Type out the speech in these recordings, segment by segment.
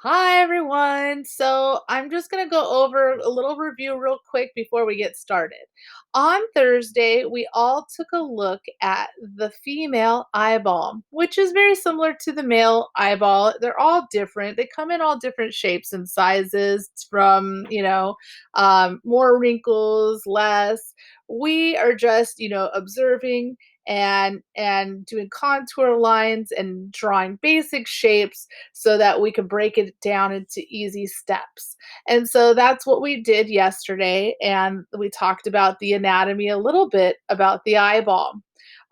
Hi, everyone. So I'm just going to go over a little review real quick before we get started. On Thursday, we all took a look at the female eyeball, which is very similar to the male eyeball. They're all different. They come in all different shapes and sizes from, more wrinkles, less. We are just, observing and doing contour lines and drawing basic shapes so that we could break it down into easy steps. And so that's what we did yesterday. And we talked about the anatomy a little bit about the eyeball.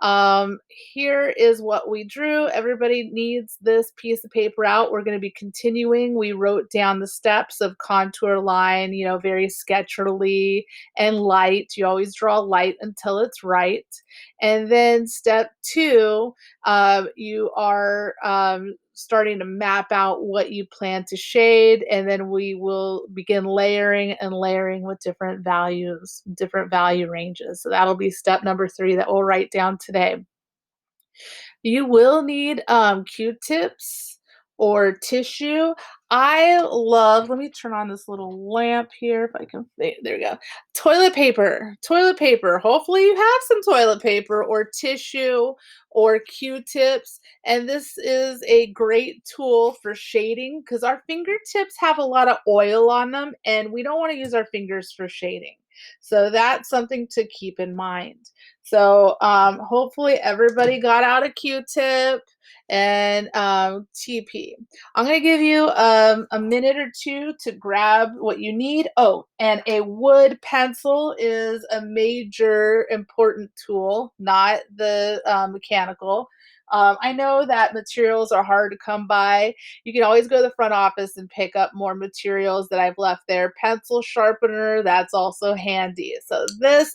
Um, Here is what we drew. Everybody needs this piece of paper out. We're going to be continuing. We wrote down the steps of contour line, very sketchily and light. You always draw light until it's right. And then step two, you are starting to map out what you plan to shade, and then we will begin layering and layering with different values, different value ranges. So that'll be step number 3 that we'll write down today. You will need Q-tips or tissue. I love, let me turn on this little lamp here if I can, there we go. Toilet paper, toilet paper. Hopefully you have some toilet paper or tissue or Q-tips. And this is a great tool for shading because our fingertips have a lot of oil on them and we don't want to use our fingers for shading. So that's something to keep in mind. So hopefully everybody got out a Q-tip and TP. I'm going to give you a minute or two to grab what you need. Oh, and a wood pencil is a major important tool, not the mechanical. I know that materials are hard to come by. You can always go to the front office and pick up more materials that I've left there. Pencil sharpener, that's also handy. So this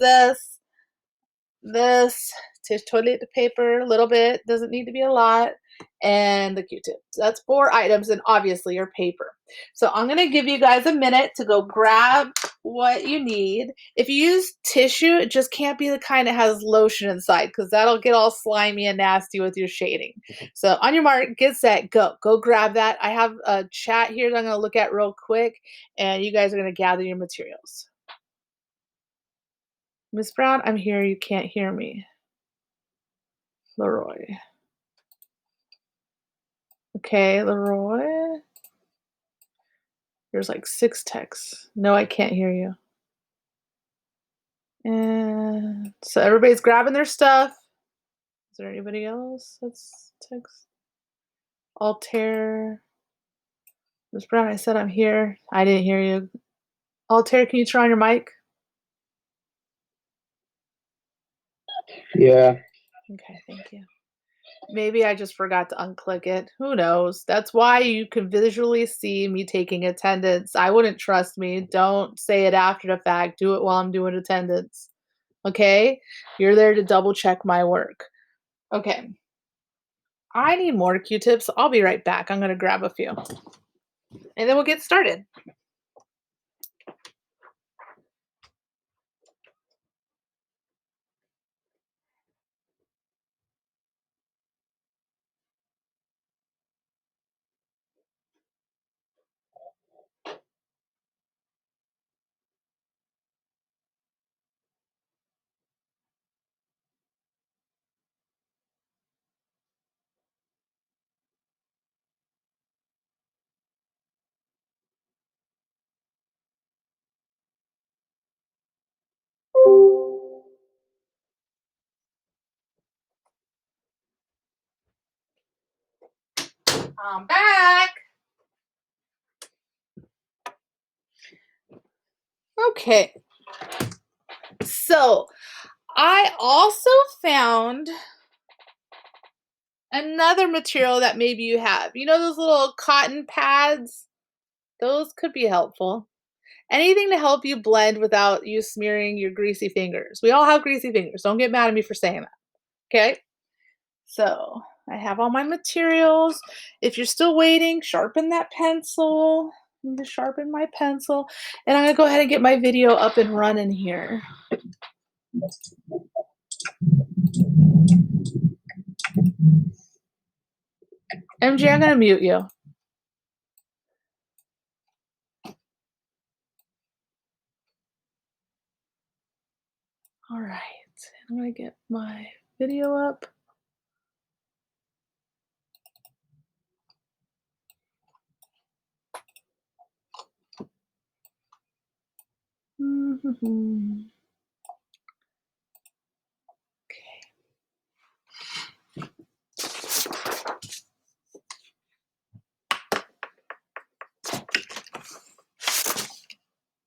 toilet paper, a little bit, doesn't need to be a lot, and the Q-tips. That's 4 items, and obviously your paper. So I'm gonna give you guys a minute to go grab what you need. If you use tissue, it just can't be the kind that has lotion inside because that'll get all slimy and nasty with your shading. So on your mark, get set, go. Go grab that. I have a chat here that I'm gonna look at real quick, and you guys are gonna gather your materials. Miss Brown, I'm here. You can't hear me. Leroy. Okay, Leroy. There's like 6 texts. No, I can't hear you. And so everybody's grabbing their stuff. Is there anybody else that's text? Altair. Miss Brown, I said I'm here. I didn't hear you. Altair, can you turn on your mic? Yeah. Okay, thank you. Maybe I just forgot to unclick it. Who knows? That's why you can visually see me taking attendance. I wouldn't trust me. Don't say it after the fact. Do it while I'm doing attendance. Okay? You're there to double check my work. Okay. I need more Q-tips. I'll be right back. I'm going to grab a few. And then we'll get started. I'm back. Okay. So I also found another material that maybe you have. You know those little cotton pads? Those could be helpful. Anything to help you blend without you smearing your greasy fingers. We all have greasy fingers. Don't get mad at me for saying that. Okay? So I have all my materials. If you're still waiting, sharpen that pencil. I'm going to sharpen my pencil. And I'm going to go ahead and get my video up and running here. MJ, I'm going to mute you. All right. I'm going to get my video up. Mhm.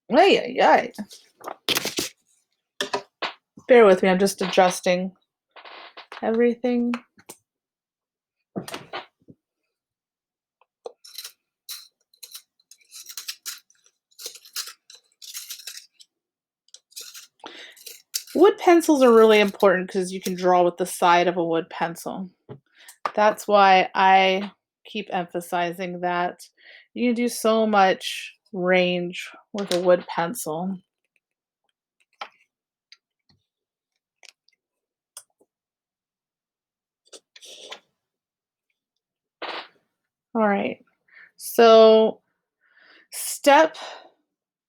Ay, ay, ay. Bear with me. I'm just adjusting everything. Wood pencils are really important because you can draw with the side of a wood pencil. That's why I keep emphasizing that. You can do so much range with a wood pencil. All right. So, step.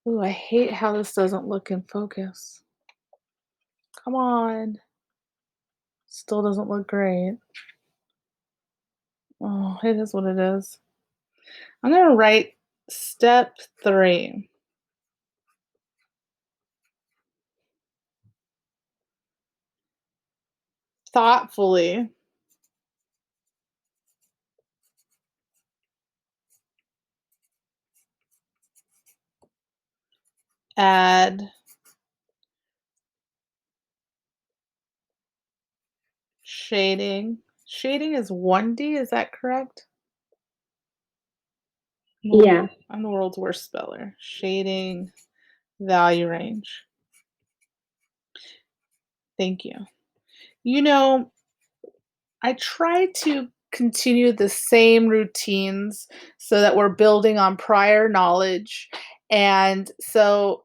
Ooh, I hate how this doesn't look in focus. Come on. Still doesn't look great. Oh, it is what it is. I'm going to write step 3. Thoughtfully add shading. Shading is 1D, is that correct? Yeah. I'm the world's worst speller. Shading value range. Thank you. You know, I try to continue the same routines so that we're building on prior knowledge. And so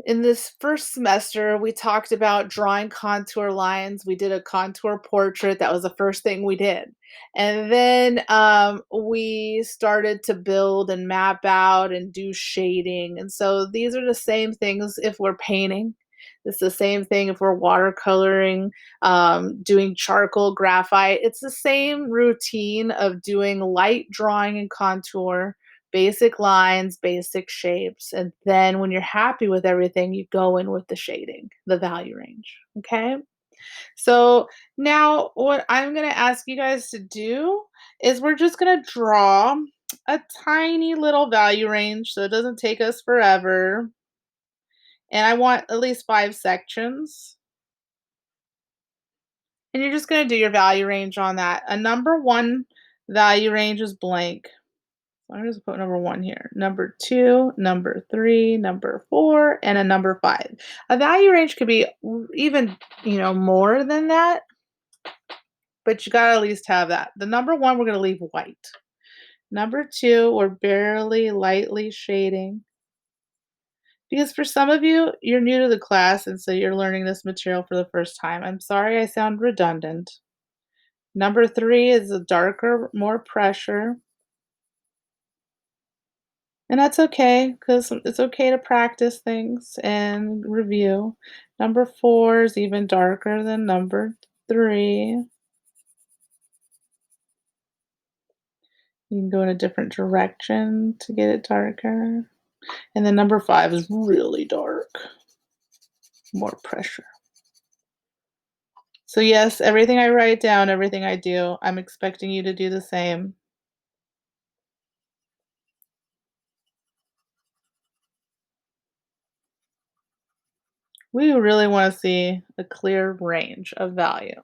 in this first semester, we talked about drawing contour lines. We did a contour portrait. That was the first thing we did. And then we started to build and map out and do shading. And so these are the same things if we're painting. It's the same thing if we're watercoloring, doing charcoal, graphite. It's the same routine of doing light drawing and contour, basic lines, basic shapes, and then when you're happy with everything, you go in with the shading, the value range, okay? So now what I'm gonna ask you guys to do is we're just gonna draw a tiny little value range so it doesn't take us forever, and I want at least 5 sections, and you're just gonna do your value range on that. A number 1 value range is blank. I'm just put number 1 here. Number 2, number 3, number 4, and a number 5. A value range could be even, more than that, but you gotta at least have that. The number 1, we're gonna leave white. Number 2, we're barely lightly shading. Because for some of you, you're new to the class, and so you're learning this material for the first time. I'm sorry I sound redundant. Number 3 is a darker, more pressure. And that's okay, because it's okay to practice things and review. Number 4 is even darker than number 3. You can go in a different direction to get it darker. And then number 5 is really dark, more pressure. So yes, everything I write down, everything I do, I'm expecting you to do the same. We really want to see a clear range of value.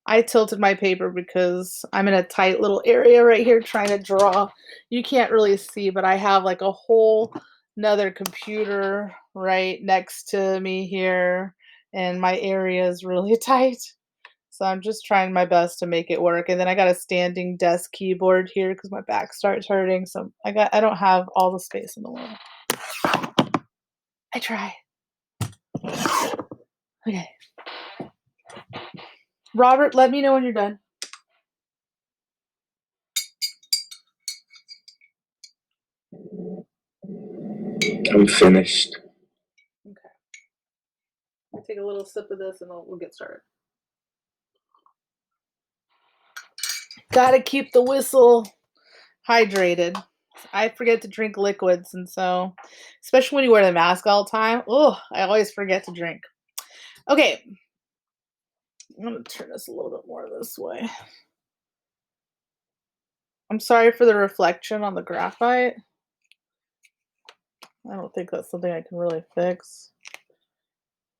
I tilted my paper because I'm in a tight little area right here trying to draw. You can't really see, but I have like a whole another computer right next to me here, and my area is really tight. So I'm just trying my best to make it work. And then I got a standing desk keyboard here because my back starts hurting. So I don't have all the space in the world. I try. Okay. Robert, let me know when you're done. I'm finished. Okay. take a little sip of this and we'll get started. Gotta keep the whistle hydrated. I forget to drink liquids, and so, especially when you wear the mask all the time, oh, I always forget to drink. Okay, I'm gonna turn this a little bit more this way. I'm sorry for the reflection on the graphite. I don't think that's something I can really fix.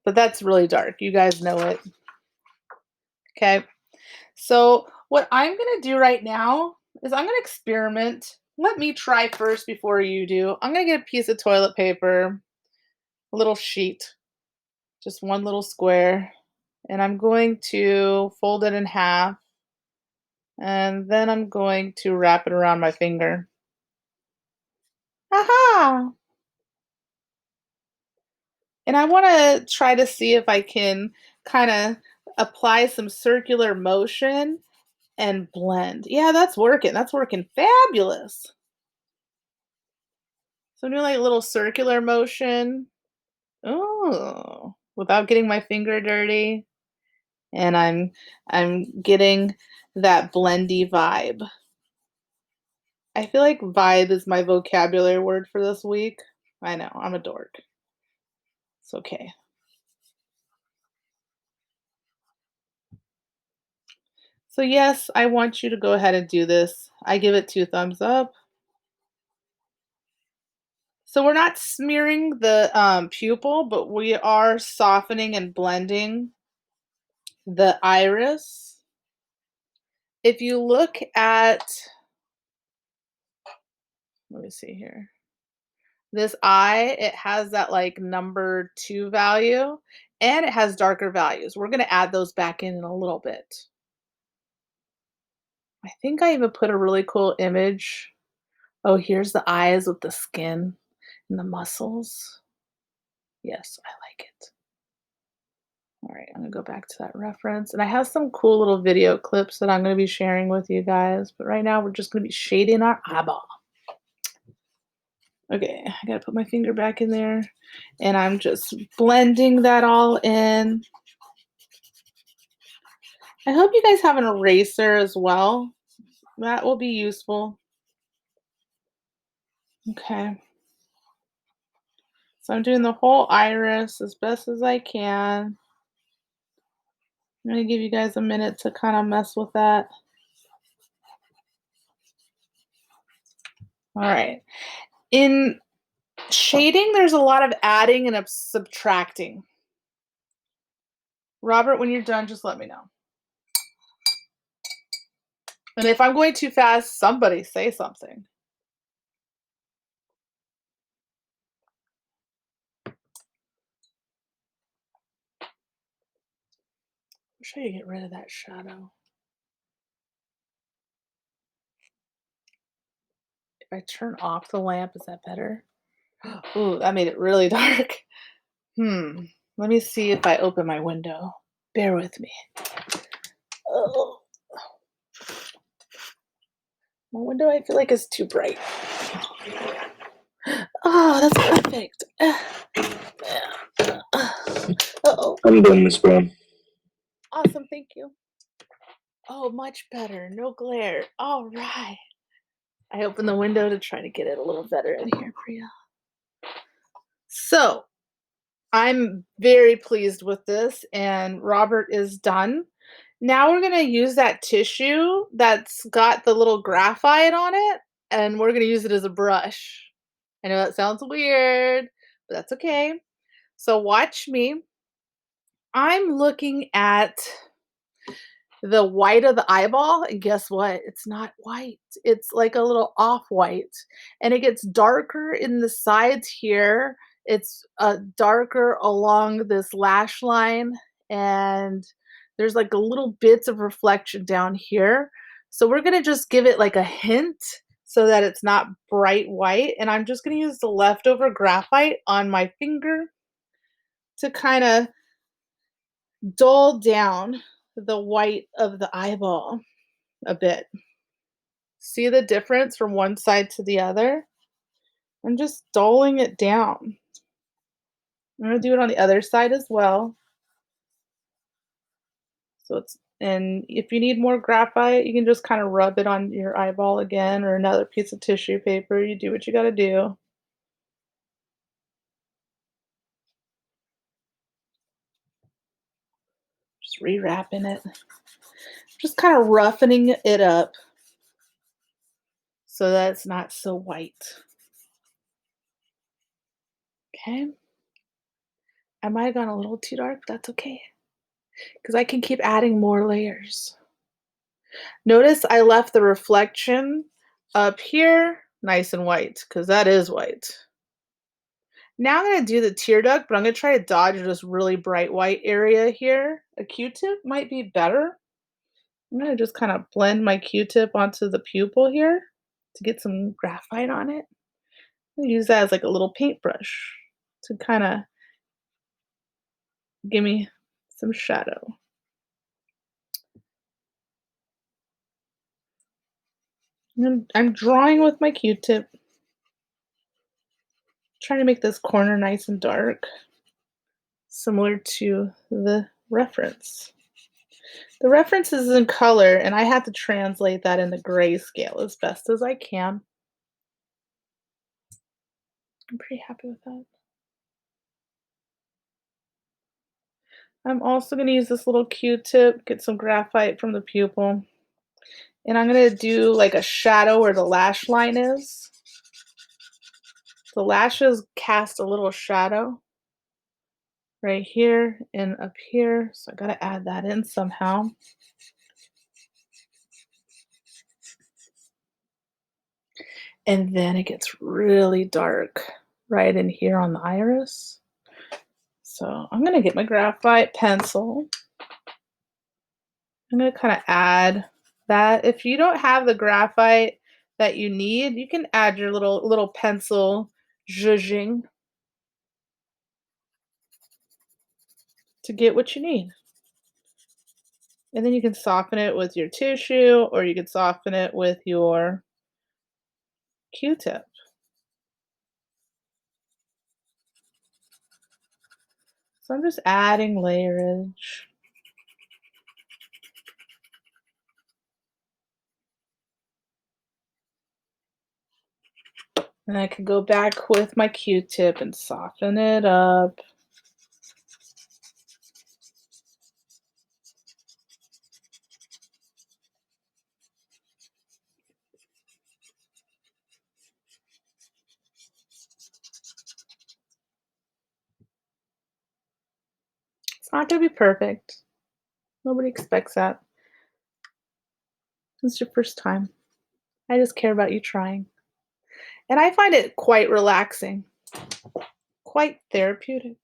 But that's really dark. You guys know it. Okay. So what I'm going to do right now is I'm going to experiment. Let me try first before you do. I'm going to get a piece of toilet paper, a little sheet, just one little square, and I'm going to fold it in half, and then I'm going to wrap it around my finger. Aha! And I want to try to see if I can kind of apply some circular motion and blend. Yeah, that's working. That's working fabulous. So I'm doing like a little circular motion. Oh, without getting my finger dirty. And I'm getting that blendy vibe. I feel like vibe is my vocabulary word for this week. I know, I'm a dork. It's okay. So yes, I want you to go ahead and do this. I give it 2 thumbs up. So we're not smearing the pupil, but we are softening and blending the iris. If you look at, let me see here. This eye, it has that like number 2 value and it has darker values. We're going to add those back in a little bit. I think I even put a really cool image. Oh, here's the eyes with the skin and the muscles. Yes, I like it. All right, I'm gonna go back to that reference. And I have some cool little video clips that I'm gonna be sharing with you guys, but right now we're just gonna be shading our eyeball. Okay, I gotta put my finger back in there and I'm just blending that all in. I hope you guys have an eraser as well. That will be useful. Okay. So I'm doing the whole iris as best as I can. I'm gonna give you guys a minute to kind of mess with that. All right. In shading, there's a lot of adding and subtracting. Robert, when you're done, just let me know. And if I'm going too fast, somebody say something. I'm sure you get rid of that shadow. If I turn off the lamp, is that better? Ooh, that made it really dark. Let me see if I open my window. Bear with me. Oh, my window I feel like is too bright. Oh, that's perfect. Uh-oh. I'm done, Miss Brown. Awesome, thank you. Oh, much better. No glare. All right. I opened the window to try to get it a little better in here for you. So, I'm very pleased with this, and Robert is done. Now we're gonna use that tissue that's got the little graphite on it, and we're gonna use it as a brush. I know that sounds weird, but that's okay. So watch me. I'm looking at the white of the eyeball, and guess what? It's not white. It's like a little off-white, and it gets darker in the sides here. It's darker along this lash line, and there's like a little bits of reflection down here. So we're gonna just give it like a hint so that it's not bright white, and I'm just gonna use the leftover graphite on my finger to kind of dull down the white of the eyeball a bit. See the difference from one side to the other? I'm just dulling it down. I'm gonna do it on the other side as well. So and if you need more graphite, you can just kind of rub it on your eyeball again or another piece of tissue paper. You do what you got to do. Just rewrapping it. Just kind of roughening it up so that it's not so white. Okay. I might have gone a little too dark, but that's okay because I can keep adding more layers. Notice I left the reflection up here nice and white because that is white. Now I'm gonna do the tear duct, but I'm gonna try to dodge this really bright white area here. A Q-tip might be better. I'm gonna just kind of blend my Q-tip onto the pupil here to get some graphite on it. I'm gonna use that as like a little paintbrush to kind of give me some shadow. And I'm drawing with my Q-tip, trying to make this corner nice and dark, similar to the reference. The reference is in color, and I have to translate that into grayscale as best as I can. I'm pretty happy with that. I'm also going to use this little Q-tip, get some graphite from the pupil, and I'm going to do like a shadow where the lash line is. The lashes cast a little shadow right here and up here, so I got to add that in somehow. And then it gets really dark right in here on the iris. So I'm going to get my graphite pencil. I'm going to kind of add that. If you don't have the graphite that you need, you can add your little pencil zhuzhing to get what you need. And then you can soften it with your tissue or you can soften it with your Q-tip. So I'm just adding layerage. And I can go back with my Q-tip and soften it up. It's not going to be perfect. Nobody expects that. It's your first time. I just care about you trying. And I find it quite relaxing, quite therapeutic.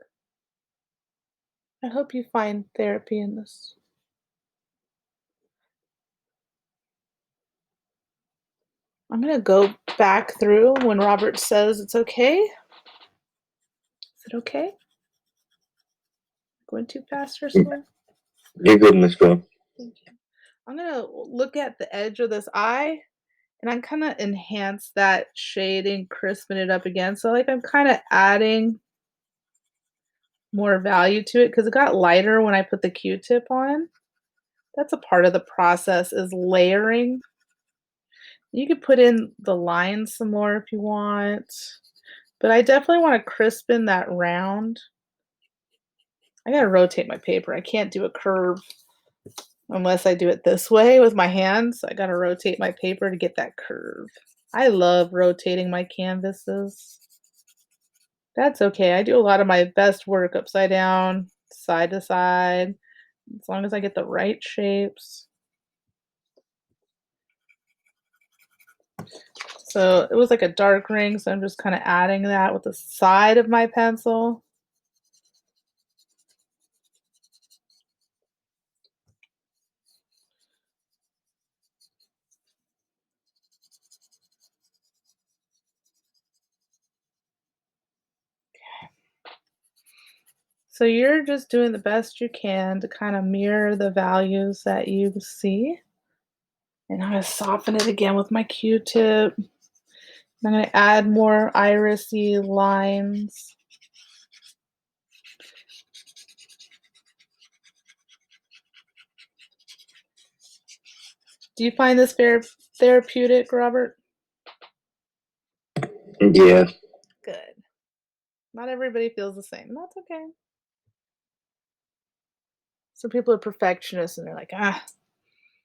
I hope you find therapy in this. I'm going to go back through when Robert says it's okay. Is it okay? Going too fast or slow? You're good, Miss Brown. Thank you. I'm going to look at the edge of this eye and I'm kind of enhance that shading, crisping it up again. So like I'm kind of adding more value to it because it got lighter when I put the Q-tip on. That's a part of the process is layering. You could put in the lines some more if you want, but I definitely want to crispen that round. I gotta rotate my paper. I can't do a curve unless I do it this way with my hands. I gotta rotate my paper to get that curve. I love rotating my canvases. That's okay. I do a lot of my best work upside down, side to side, as long as I get the right shapes. So it was like a dark ring, so I'm just kind of adding that with the side of my pencil. So you're just doing the best you can to kind of mirror the values that you see. And I'm going to soften it again with my Q-tip. I'm going to add more irisy lines. Do you find this therapeutic, Robert? Yeah. Good. Not everybody feels the same. That's okay. Some people are perfectionists and they're like, ah,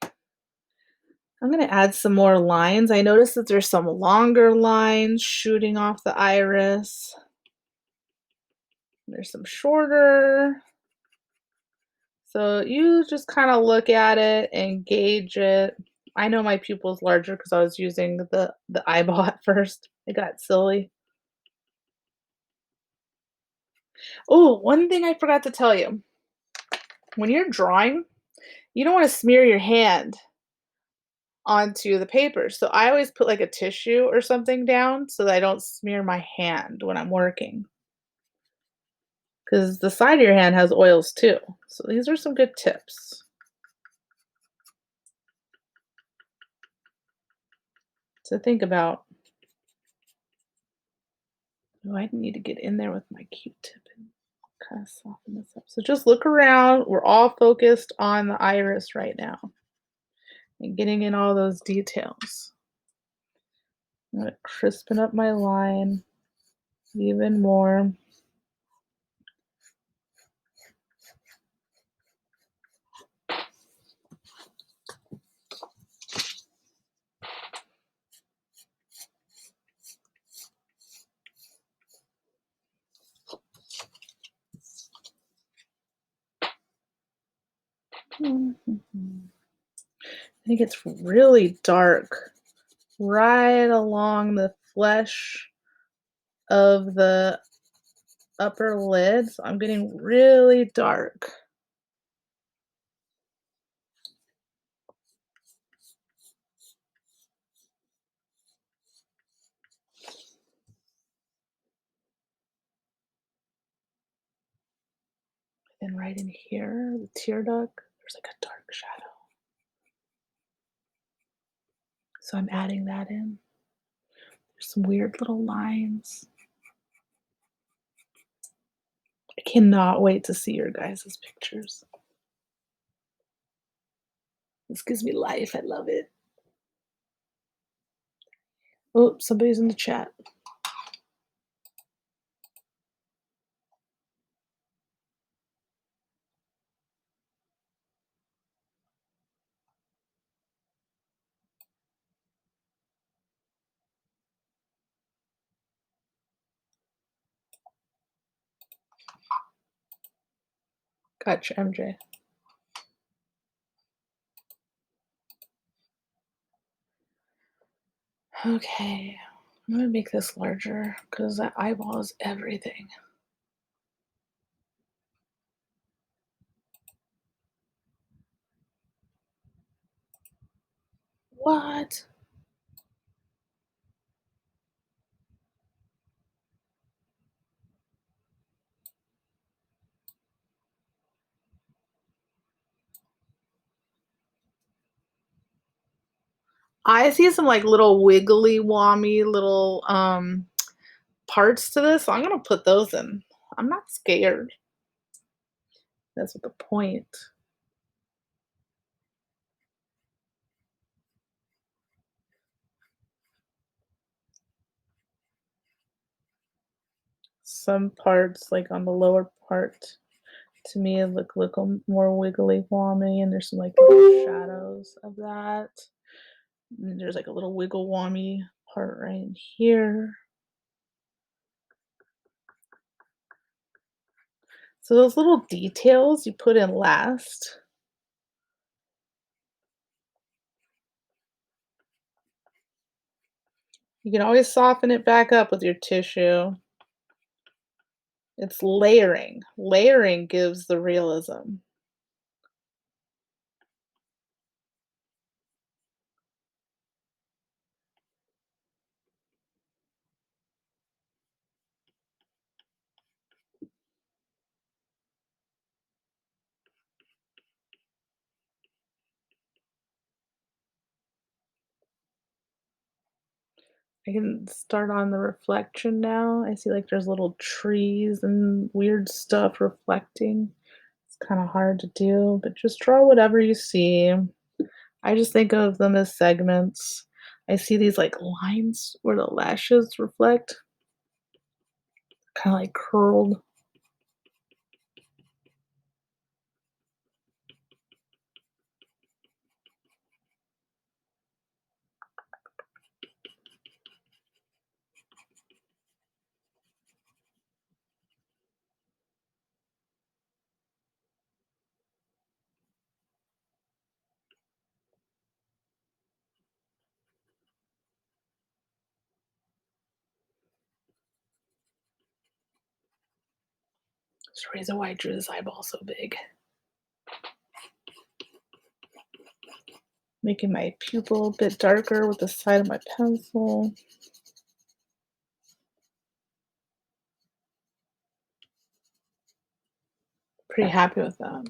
I'm going to add some more lines. I noticed that there's some longer lines shooting off the iris. There's some shorter. So you just kind of look at it and gauge it. I know my pupil's larger because I was using the eyeball at first. It got silly. Oh, one thing I forgot to tell you. When you're drawing, you don't want to smear your hand onto the paper. So I always put like a tissue or something down so that I don't smear my hand when I'm working. Because the side of your hand has oils too. So these are some good tips to think about. Oh, I need to get in there with my Q-tip and kind of soften this up. So just look around. We're all focused on the iris right now and getting in all those details. I'm going to crispen up my line even more. I think it's really dark right along the flesh of the upper lid. So I'm getting really dark. And right in here, the tear duct, there's like a dark shadow. So I'm adding that in. There's some weird little lines. I cannot wait to see your guys' pictures. This gives me life. I love it. Oh, somebody's in the chat. Gotcha, MJ. Okay, I'm gonna make this larger because that eyeball is everything. What? I see some like little wiggly wommy little parts to this. So I'm gonna put those in. I'm not scared. That's what the point. Some parts, like on the lower part, to me look more wiggly wommy, and there's some like little shadows of that. And there's like a little wiggle wommy part right in here. So those little details you put in last. You can always soften it back up with your tissue. It's layering. Layering gives the realism. I can start on the reflection now. I see like there's little trees and weird stuff reflecting. It's kind of hard to do, but just draw whatever you see. I just think of them as segments. I see these, like, lines where the lashes reflect, kinda, like, curled. There's a reason why I drew this eyeball so big. Making my pupil a bit darker with the side of my pencil. Pretty happy with that.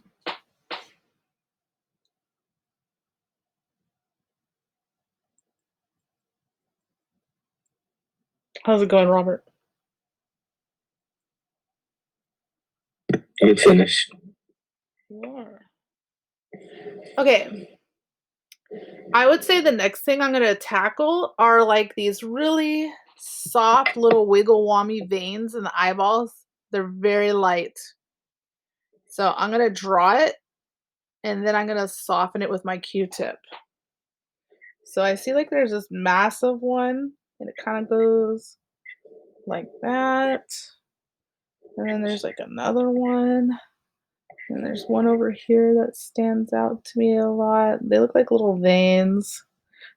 How's it going, Robert? I'm finished. Sure. Okay. I would say the next thing I'm gonna tackle are like these really soft little wiggle wommy veins in the eyeballs. They're very light. So I'm gonna draw it and then I'm gonna soften it with my Q-tip. So I see like there's this massive one and it kind of goes like that. And then there's like another one. And there's one over here that stands out to me a lot. They look like little veins,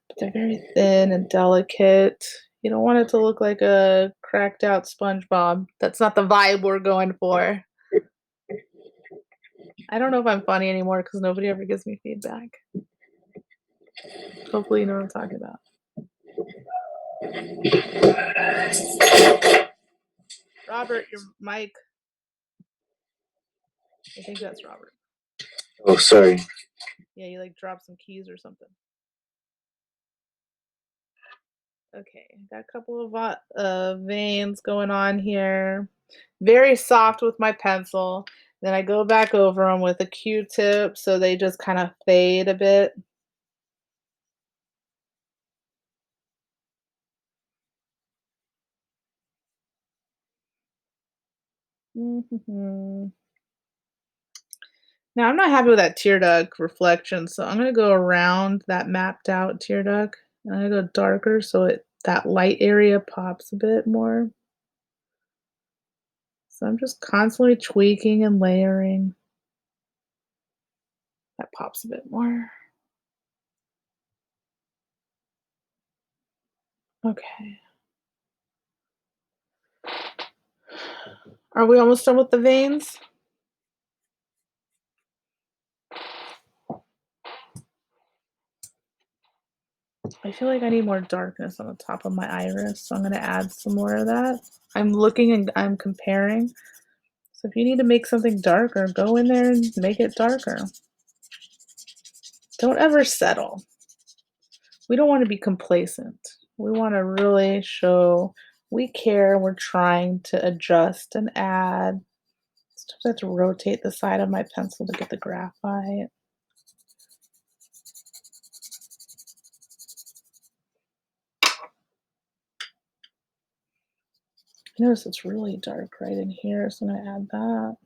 but they're very thin and delicate. You don't want it to look like a cracked out SpongeBob. That's not the vibe we're going for. I don't know if I'm funny anymore because nobody ever gives me feedback. Hopefully, you know what I'm talking about. Robert, your mic. I think that's Robert. Oh, sorry. Yeah, you like dropped some keys or something. Okay, got a couple of veins going on here. Very soft with my pencil. Then I go back over them with a Q-tip so they just kind of fade a bit. Mhm. Now I'm not happy with that tear duct reflection, so I'm gonna go around that mapped out tear duct. I'm gonna go darker so that light area pops a bit more. So I'm just constantly tweaking and layering. That pops a bit more. Okay. Are we almost done with the veins? I feel like I need more darkness on the top of my iris, so I'm gonna add some more of that. I'm looking and I'm comparing. So if you need to make something darker, go in there and make it darker. Don't ever settle. We don't want to be complacent. We want to really show we care. We're trying to adjust and add. Sometimes I have to rotate the side of my pencil to get the graphite. Notice it's really dark right in here, so I'm going to add that.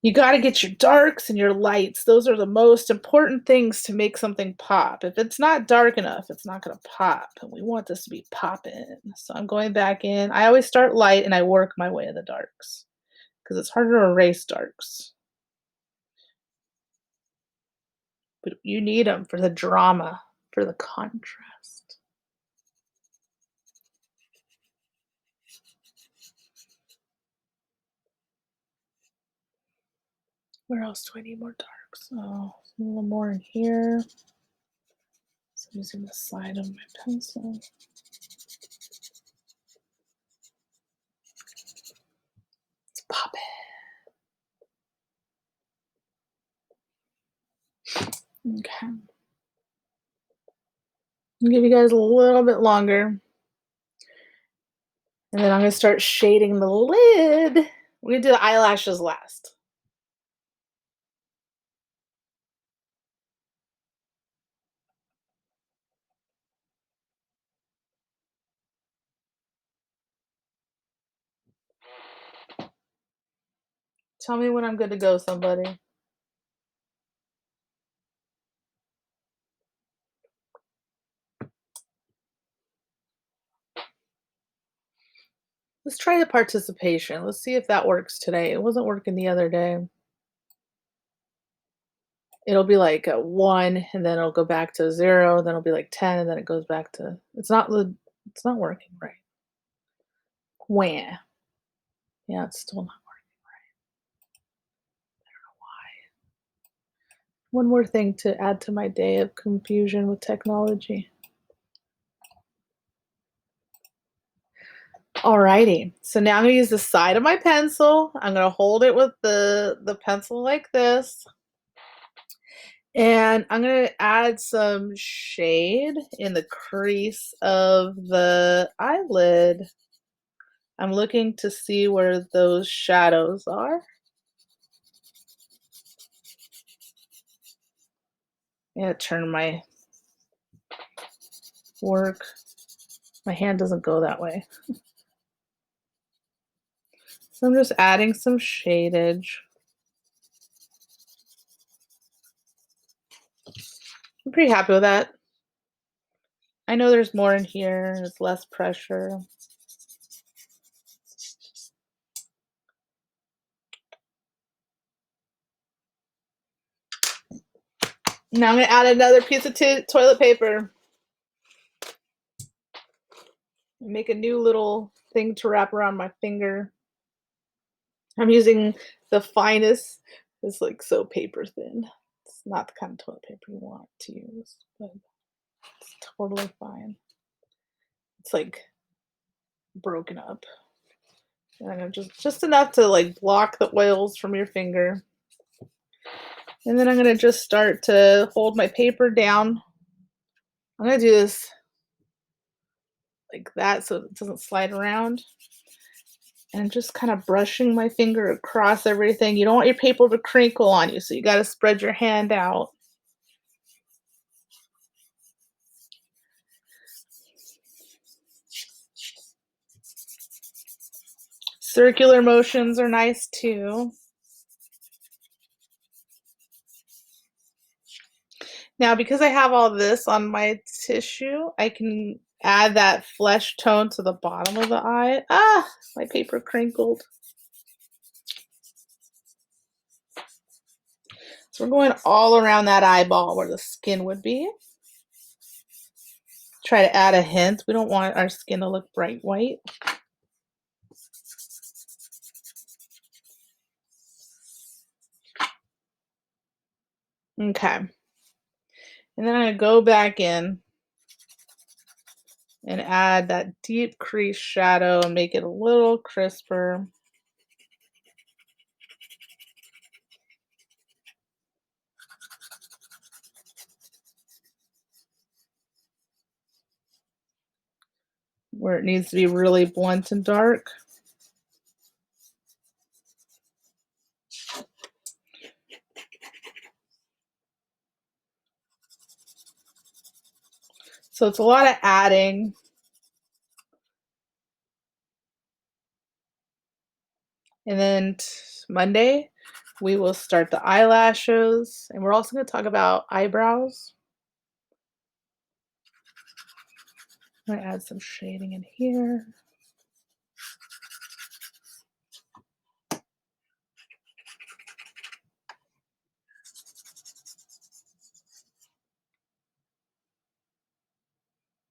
You got to get your darks and your lights. Those are the most important things to make something pop. If it's not dark enough, it's not going to pop. And we want this to be popping. So I'm going back in. I always start light and I work my way to the darks because it's harder to erase darks. But you need them for the drama, for the contrast. Where else do I need more darks? Oh, a little more in here. So I'm using the side of my pencil. Let's pop it. Okay. I'll give you guys a little bit longer. And then I'm gonna start shading the lid. We're gonna do the eyelashes last. Tell me when I'm good to go, somebody. Let's try the participation. Let's see if that works today. It wasn't working the other day. It'll be like a 1, and then it'll go back to 0, then it'll be like 10, and then it goes back to it's not working right. Wah. Yeah, it's still not working right. Why? One more thing to add to my day of confusion with technology. Alrighty, so now I'm gonna use the side of my pencil. I'm gonna hold it with the pencil like this. And I'm gonna add some shade in the crease of the eyelid. I'm looking to see where those shadows are. Yeah, turn my work. My hand doesn't go that way. So I'm just adding some shadage. I'm pretty happy with that. I know there's more in here, there's less pressure. Now I'm gonna add another piece of toilet paper. Make a new little thing to wrap around my finger. I'm using the finest. It's like so paper thin. It's not the kind of toilet paper you want to use, but it's totally fine. It's like broken up. And I'm just enough to like block the oils from your finger. And then I'm gonna just start to hold my paper down. I'm gonna do this like that so it doesn't slide around. And just kind of brushing my finger across everything. You don't want your paper to crinkle on you, so you got to spread your hand out. Circular motions are nice too. Now, because I have all this on my tissue, I can add that flesh tone to the bottom of the eye. Ah, my paper crinkled. So we're going all around that eyeball where the skin would be. Try to add a hint. We don't want our skin to look bright white. Okay. And then I'm going to go back in and add that deep crease shadow and make it a little crisper. Where it needs to be really blunt and dark. So it's a lot of adding. And then Monday, we will start the eyelashes. And we're also going to talk about eyebrows. I'm going to add some shading in here.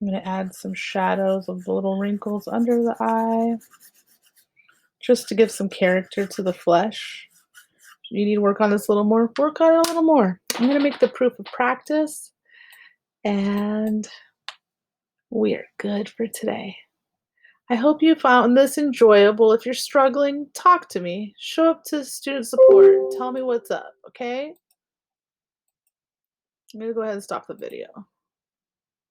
I'm going to add some shadows of the little wrinkles under the eye, just to give some character to the flesh. You need to work on this a little more, work on it a little more. I'm going to make the proof of practice, and we're good for today. I hope you found this enjoyable. If you're struggling, talk to me. Show up to student support. Tell me what's up, okay? I'm going to go ahead and stop the video.